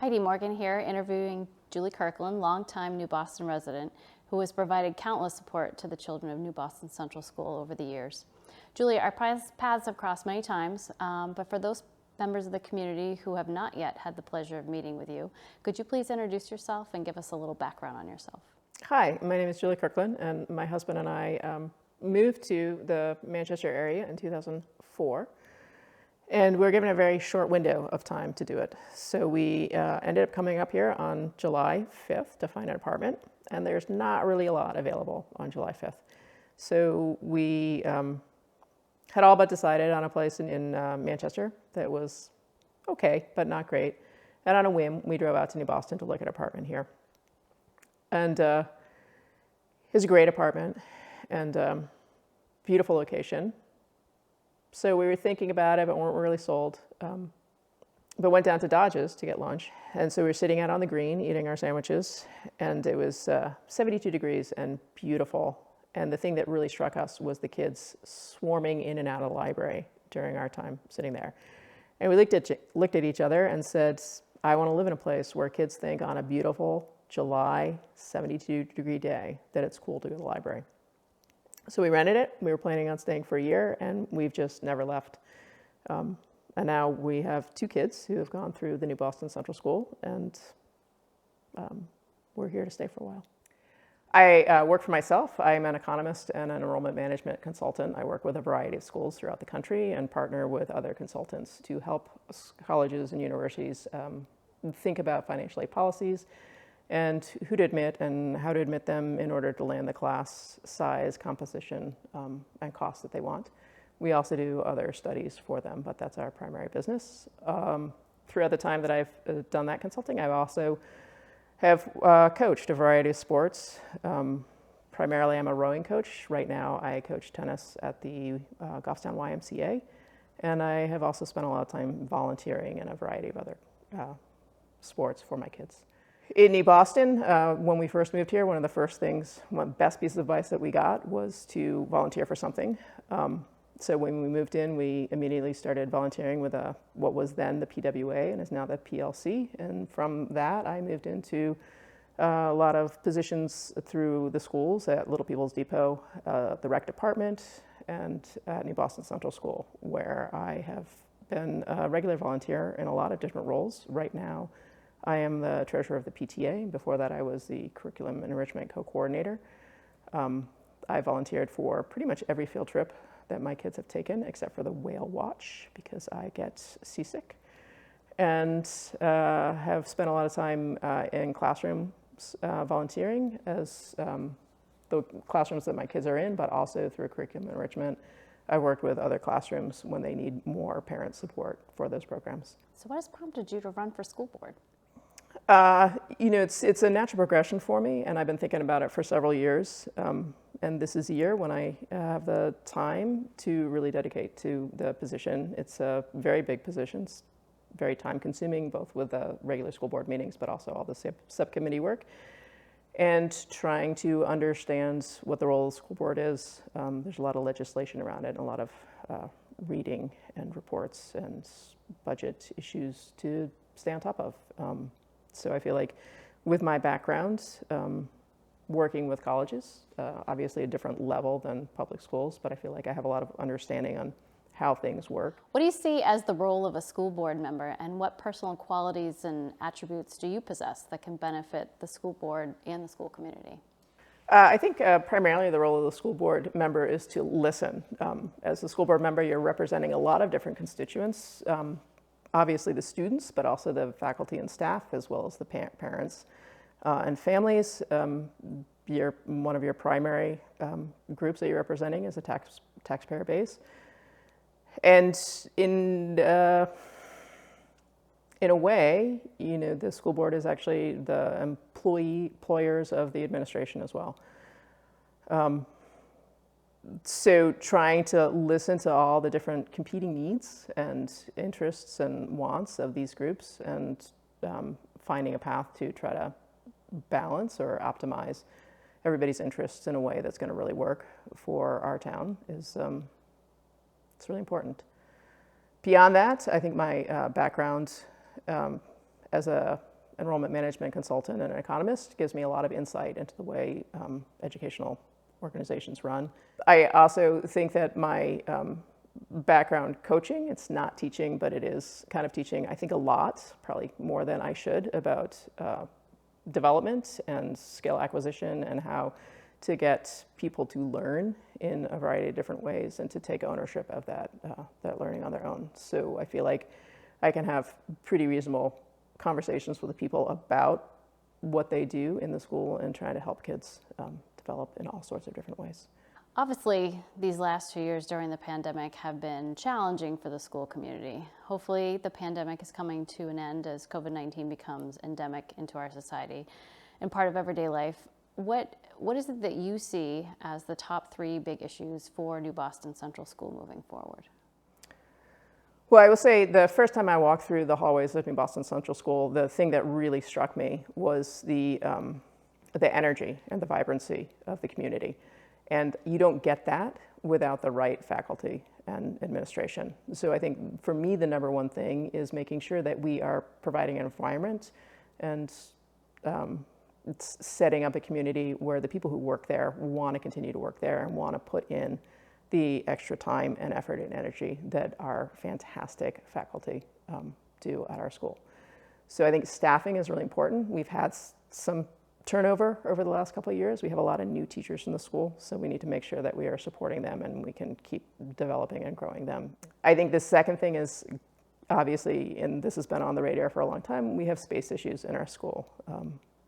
Heidi Morgan here, interviewing Julie Kirklin, longtime New Boston resident, who has provided countless support to the children of New Boston Central School over the years. Julie, our paths have crossed many times, but for those members of the community who have not yet had the pleasure of meeting with you, could you please introduce yourself and give us a little background on yourself? Hi, my name is Julie Kirklin, and my husband and I moved to the Manchester area in 2004. And we were given a very short window of time to do it. So we ended up coming up here on July 5th to find an apartment, and there's not really a lot available on July 5th. So we had all but decided on a place in Manchester that was okay, but not great. And on a whim, we drove out to New Boston to look at an apartment here. And it was a great apartment and beautiful location. So we were thinking about it, but weren't really sold. But went down to Dodge's to get lunch. And so we were sitting out on the green eating our sandwiches, and it was 72 degrees and beautiful. And the thing that really struck us was the kids swarming in and out of the library during our time sitting there. And we looked at each other and said, I want to live in a place where kids think on a beautiful July 72-degree day that it's cool to go to the library. So we rented it. We were planning on staying for a year, and we've just never left. And now we have two kids who have gone through the New Boston Central School, and we're here to stay for a while. I work for myself. I'm an economist and an enrollment management consultant. I work with a variety of schools throughout the country and partner with other consultants to help colleges and universities think about financial aid policies and who to admit and how to admit them in order to land the class size, composition, and cost that they want. We also do other studies for them, but that's our primary business. Throughout the time that I've done that consulting, I also have coached a variety of sports. Primarily, I'm a rowing coach. Right now, I coach tennis at the Goffstown YMCA, and I have also spent a lot of time volunteering in a variety of other sports for my kids. In New Boston, when we first moved here, one of the best pieces of advice that we got was to volunteer for something. So when we moved in, we immediately started volunteering with what was then the PWA and is now the PLC. And from that, I moved into a lot of positions through the schools at Little People's Depot, the rec department, and at New Boston Central School, where I have been a regular volunteer in a lot of different roles. Right now, I am the treasurer of the PTA. Before that, I was the curriculum enrichment co-coordinator. I volunteered for pretty much every field trip that my kids have taken, except for the whale watch, because I get seasick. And have spent a lot of time in classrooms volunteering as the classrooms that my kids are in, but also through curriculum enrichment. I've worked with other classrooms when they need more parent support for those programs. So what has prompted you to run for school board? It's a natural progression for me, and I've been thinking about it for several years. And this is a year when I have the time to really dedicate to the position. It's a very big position, it's very time-consuming, both with the regular school board meetings, but also all the subcommittee work. And trying to understand what the role of the school board is. There's a lot of legislation around it, and a lot of reading and reports and budget issues to stay on top of. So I feel like with my background, working with colleges, obviously a different level than public schools, but I feel like I have a lot of understanding on how things work. What do you see as the role of a school board member, and what personal qualities and attributes do you possess that can benefit the school board and the school community? I think primarily the role of the school board member is to listen. As a school board member, you're representing a lot of different constituents. Obviously the students, but also the faculty and staff, as well as the parents and families. One of your primary groups that you're representing is a taxpayer base. And in a way, the school board is actually the employers of the administration as well. So trying to listen to all the different competing needs and interests and wants of these groups, and finding a path to try to balance or optimize everybody's interests in a way that's going to really work for our town is it's really important. Beyond that, I think my background as a enrollment management consultant and an economist, gives me a lot of insight into the way educational organizations run. I also think that my background coaching, it's not teaching, but it is kind of teaching, I think a lot, probably more than I should, about development and skill acquisition and how to get people to learn in a variety of different ways and to take ownership of that learning on their own. So I feel like I can have pretty reasonable conversations with the people about what they do in the school and trying to help kids develop in all sorts of different ways. Obviously, these last 2 years during the pandemic have been challenging for the school community. Hopefully, the pandemic is coming to an end as COVID-19 becomes endemic into our society and part of everyday life. What is it that you see as the top 3 big issues for New Boston Central School moving forward? Well, I will say the first time I walked through the hallways of New Boston Central School, the thing that really struck me was the energy and the vibrancy of the community. And you don't get that without the right faculty and administration. So I think for me, the number one thing is making sure that we are providing an environment and setting up a community where the people who work there want to continue to work there and want to put in the extra time and effort and energy that our fantastic faculty do at our school. So I think staffing is really important. We've had some turnover over the last couple of years. We have a lot of new teachers in the school, so we need to make sure that we are supporting them and we can keep developing and growing them. I think the second thing is, obviously, and this has been on the radar for a long time, we have space issues in our school.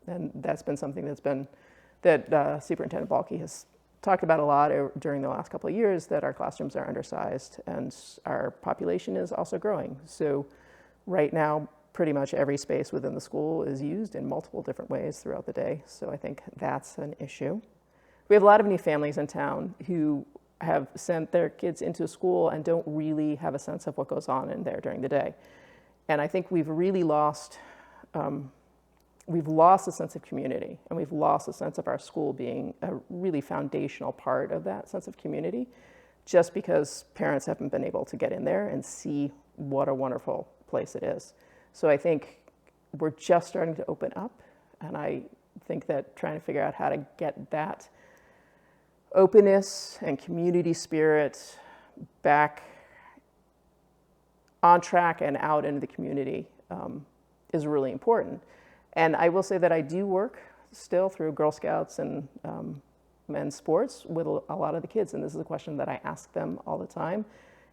And that's been something that Superintendent Balke has talked about a lot during the last couple of years, that our classrooms are undersized and our population is also growing. So right now, pretty much every space within the school is used in multiple different ways throughout the day. So I think that's an issue. We have a lot of new families in town who have sent their kids into school and don't really have a sense of what goes on in there during the day. And I think we've really lost a sense of community, and we've lost a sense of our school being a really foundational part of that sense of community, just because parents haven't been able to get in there and see what a wonderful place it is. So I think we're just starting to open up, and I think that trying to figure out how to get that openness and community spirit back on track and out into the community is really important. And I will say that I do work still through Girl Scouts and men's sports with a lot of the kids, and this is a question that I ask them all the time.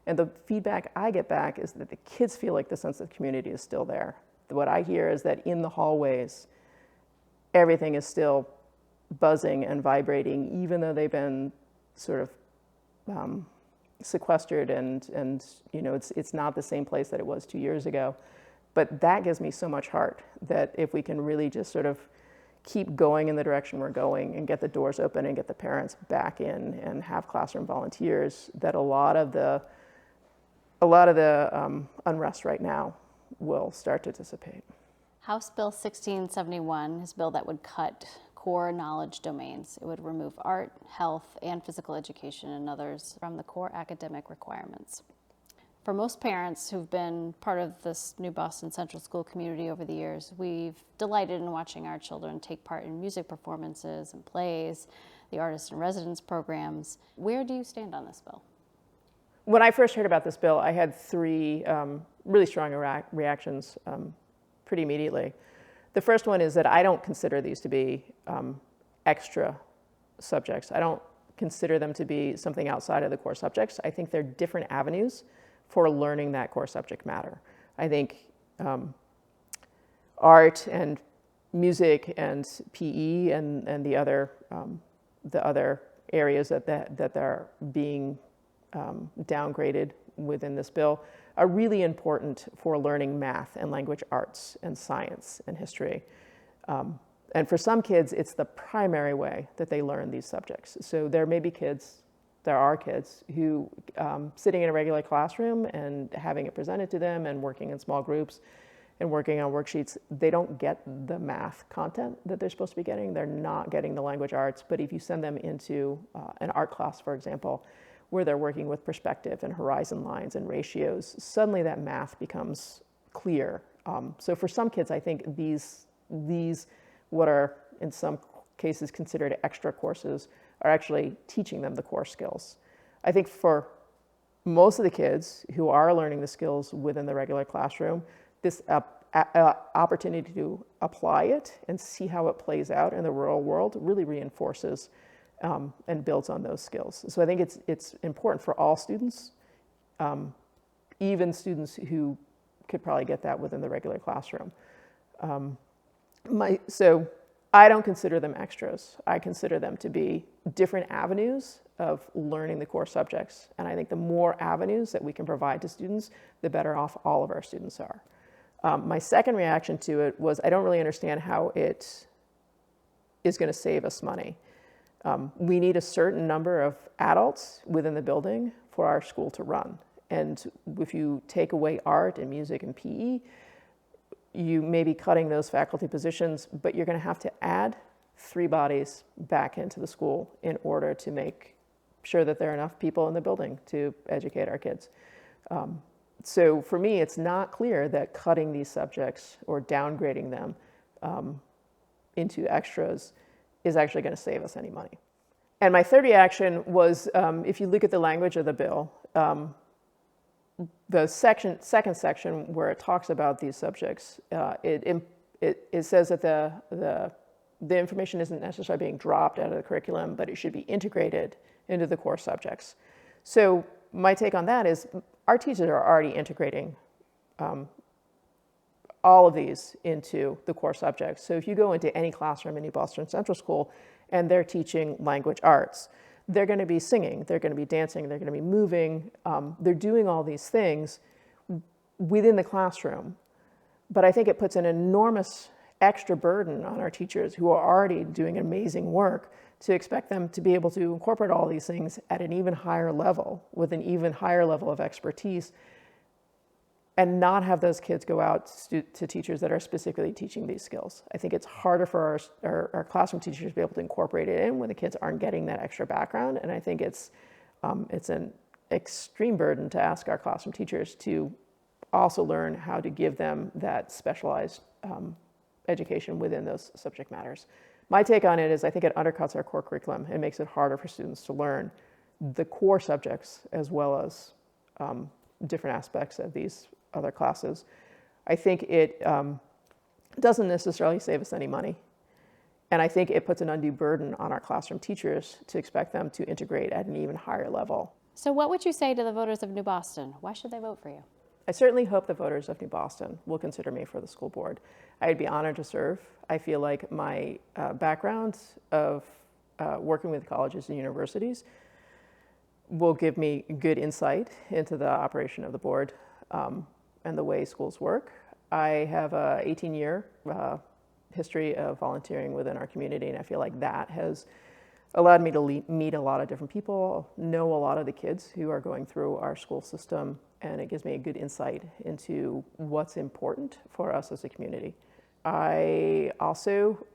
And the feedback I get back is that the kids feel like the sense of community is still there. What I hear is that in the hallways, everything is still buzzing and vibrating, even though they've been sort of sequestered and you know, it's not the same place that it was 2 years ago. But that gives me so much heart that if we can really just sort of keep going in the direction we're going and get the doors open and get the parents back in and have classroom volunteers, that a lot of the unrest right now will start to dissipate. House Bill 1671 is a bill that would cut core knowledge domains. It would remove art, health, and physical education and others from the core academic requirements. For most parents who've been part of this New Boston Central School community over the years, we've delighted in watching our children take part in music performances and plays, the Artist in Residence programs. Where do you stand on this bill? When I first heard about this bill, I had 3 really strong reactions pretty immediately. The first one is that I don't consider these to be extra subjects. I don't consider them to be something outside of the core subjects. I think they're different avenues for learning that core subject matter. I think art and music and PE and the other areas that are being downgraded within this bill are really important for learning math and language arts and science and history. And for some kids, it's the primary way that they learn these subjects. So there are kids who, sitting in a regular classroom and having it presented to them and working in small groups and working on worksheets, they don't get the math content that they're supposed to be getting. They're not getting the language arts. But if you send them into an art class, for example, where they're working with perspective and horizon lines and ratios, suddenly that math becomes clear. So for some kids, I think these these, what are in some cases considered extra courses, are actually teaching them the core skills. I think for most of the kids who are learning the skills within the regular classroom, this opportunity to apply it and see how it plays out in the real world really reinforces and builds on those skills. So I think it's important for all students, even students who could probably get that within the regular classroom. So I don't consider them extras. I consider them to be different avenues of learning the core subjects. And I think the more avenues that we can provide to students, the better off all of our students are. My second reaction to it was I don't really understand how it is going to save us money. We need a certain number of adults within the building for our school to run. And if you take away art and music and PE, you may be cutting those faculty positions, but you're going to have to add 3 bodies back into the school in order to make sure that there are enough people in the building to educate our kids. So for me, it's not clear that cutting these subjects or downgrading them into extras is actually going to save us any money. And my third reaction was, if you look at the language of the bill, the second section where it talks about these subjects, it says that the information isn't necessarily being dropped out of the curriculum, but it should be integrated into the core subjects. So my take on that is our teachers are already integrating all of these into the core subjects. So if you go into any classroom in New Boston Central School and they're teaching language arts, they're going to be singing, they're going to be dancing, they're going to be moving, they're doing all these things within the classroom. But I think it puts an enormous extra burden on our teachers who are already doing amazing work to expect them to be able to incorporate all these things at an even higher level, with an even higher level of expertise, and not have those kids go out to teachers that are specifically teaching these skills. I think it's harder for our classroom teachers to be able to incorporate it in when the kids aren't getting that extra background, and I think it's an extreme burden to ask our classroom teachers to also learn how to give them that specialized education within those subject matters. My take on it is I think it undercuts our core curriculum and makes it harder for students to learn the core subjects as well as different aspects of these other classes. I think it doesn't necessarily save us any money. And I think it puts an undue burden on our classroom teachers to expect them to integrate at an even higher level. So what would you say to the voters of New Boston? Why should they vote for you? I certainly hope the voters of New Boston will consider me for the school board. I'd be honored to serve. I feel like my background of working with colleges and universities will give me good insight into the operation of the board and the way schools work. I have an 18-year history of volunteering within our community, and I feel like that has allowed me to meet a lot of different people, know a lot of the kids who are going through our school system, and it gives me a good insight into what's important for us as a community. I also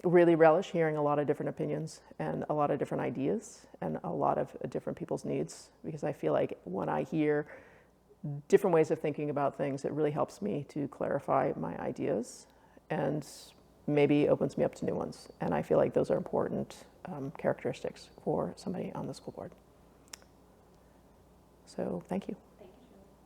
really relish hearing a lot of different opinions and a lot of different ideas and a lot of different people's needs, because I feel like when I hear different ways of thinking about things, it really helps me to clarify my ideas and maybe opens me up to new ones. And I feel like those are important characteristics for somebody on the school board. So thank you.